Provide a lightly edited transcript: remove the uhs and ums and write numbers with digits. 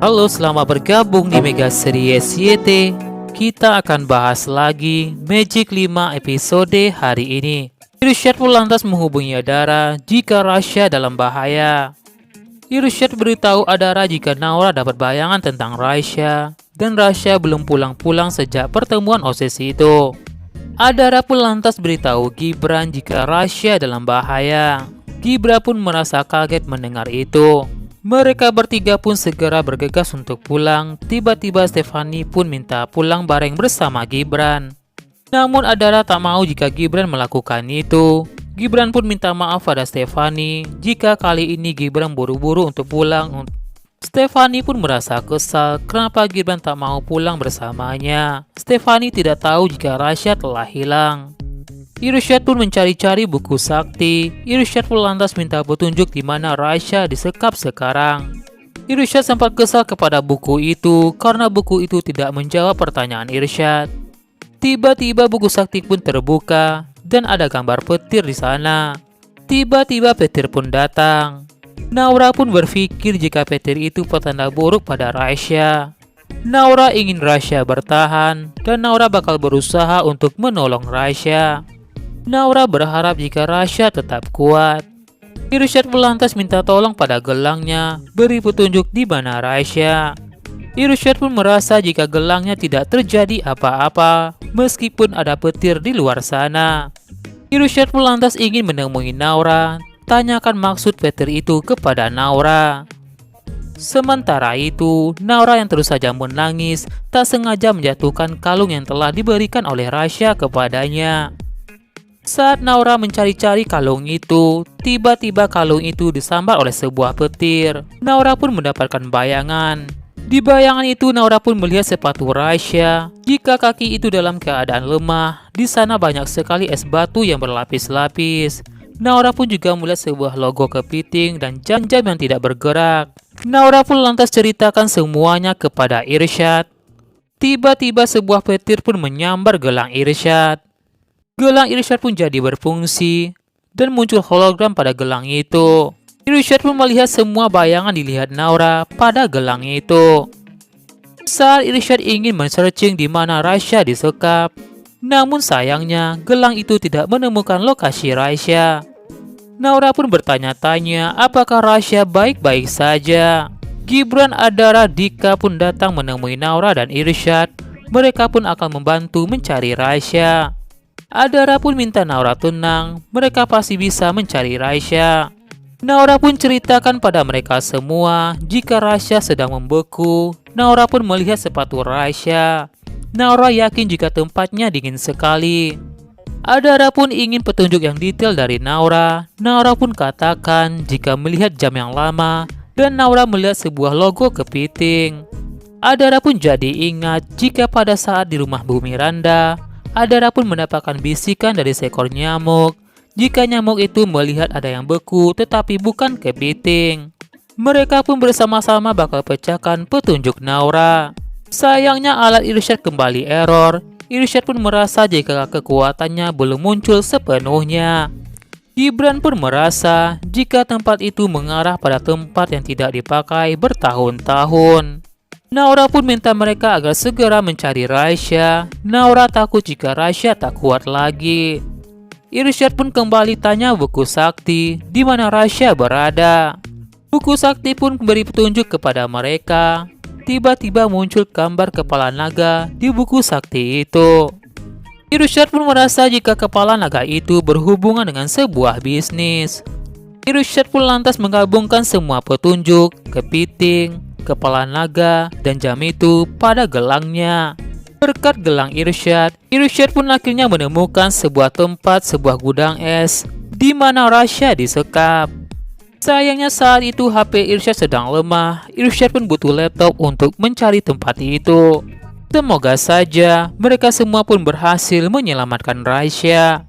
Halo, selamat bergabung di Mega Series YT. Kita akan bahas lagi Magic 5 episode hari ini. Irsyad pun lantas menghubungi Adara jika Rasya dalam bahaya. Irsyad beritahu Adara jika Naura dapat bayangan tentang Rasya dan Rasya belum pulang-pulang sejak pertemuan obsesi itu. Adara pun lantas beritahu Gibran jika Rasya dalam bahaya. Gibran pun merasa kaget mendengar itu. Mereka bertiga pun segera bergegas untuk pulang. Tiba-tiba Stefani pun minta pulang bareng bersama Gibran. Namun Adara tak mau jika Gibran melakukan itu. Gibran pun minta maaf pada Stefani jika kali ini Gibran buru-buru untuk pulang. Stefani pun merasa kesal kenapa Gibran tak mau pulang bersamanya. Stefani tidak tahu jika Rasya telah hilang. Irsyad pun mencari-cari buku sakti. Irsyad pun lantas minta petunjuk di mana Rasya disekap sekarang. Irsyad sempat kesal kepada buku itu karena buku itu tidak menjawab pertanyaan Irsyad. Tiba-tiba buku sakti pun terbuka dan ada gambar petir di sana. Tiba-tiba petir pun datang. Naura pun berpikir jika petir itu petanda buruk pada Rasya. Naura ingin Rasya bertahan dan Naura bakal berusaha untuk menolong Rasya. Naura berharap jika Rasya tetap kuat. Irsyad lantas minta tolong pada gelangnya, beri petunjuk di mana Rasya. Irsyad pun merasa jika gelangnya tidak terjadi apa-apa, meskipun ada petir di luar sana. Irsyad pun lantas ingin menemui Naura, tanyakan maksud petir itu kepada Naura. Sementara itu, Naura yang terus saja menangis, tak sengaja menjatuhkan kalung yang telah diberikan oleh Rasya kepadanya. Saat Naura mencari-cari kalung itu, tiba-tiba kalung itu disambar oleh sebuah petir. Naura pun mendapatkan bayangan. Di bayangan itu Naura pun melihat sepatu Rasya. Jika kaki itu dalam keadaan lemah, di sana banyak sekali es batu yang berlapis-lapis. Naura pun juga melihat sebuah logo kepiting dan jam-jam yang tidak bergerak. Naura pun lantas ceritakan semuanya kepada Irsyad. Tiba-tiba sebuah petir pun menyambar gelang Irsyad. Gelang Irsyad pun jadi berfungsi dan muncul hologram pada gelang itu. Irsyad pun melihat semua bayangan dilihat Naura pada gelang itu. Saat Irsyad ingin men-searching di mana Rasya disekap, namun sayangnya gelang itu tidak menemukan lokasi Rasya. Naura pun bertanya-tanya apakah Rasya baik-baik saja. Gibran, Adara, Dika pun datang menemui Naura dan Irsyad. Mereka pun akan membantu mencari Rasya. Adara pun minta Naura tenang, mereka pasti bisa mencari Rasya. Naura pun ceritakan pada mereka semua jika Rasya sedang membeku. Naura pun melihat sepatu Rasya. Naura yakin jika tempatnya dingin sekali. Adara pun ingin petunjuk yang detail dari Naura. Naura pun katakan jika melihat jam yang lama dan Naura melihat sebuah logo kepiting. Adara pun jadi ingat jika pada saat di rumah Bu Miranda, Adara pun mendapatkan bisikan dari seekor nyamuk. Jika nyamuk itu melihat ada yang beku tetapi bukan kepiting. Mereka pun bersama-sama bakal pecahkan petunjuk Naura. Sayangnya alat Irsyad kembali error. Irsyad pun merasa jika kekuatannya belum muncul sepenuhnya. Gibran pun merasa jika tempat itu mengarah pada tempat yang tidak dipakai bertahun-tahun. Naura pun minta mereka agar segera mencari Rasya. Naura takut jika Rasya tak kuat lagi. Irsyad pun kembali tanya buku sakti di mana Rasya berada. Buku sakti pun memberi petunjuk kepada mereka. Tiba-tiba muncul gambar kepala naga di buku sakti itu. Irsyad pun merasa jika kepala naga itu berhubungan dengan sebuah bisnis. Irsyad pun lantas menggabungkan semua petunjuk, kepiting, kepala naga, dan jam itu pada gelangnya. Berkat gelang Irsyad, Irsyad pun akhirnya menemukan sebuah tempat, sebuah gudang es di mana Rasya disekap. Sayangnya saat itu HP Irsyad sedang lemah. Irsyad pun butuh laptop untuk mencari tempat itu. Semoga saja mereka semua pun berhasil menyelamatkan Rasya.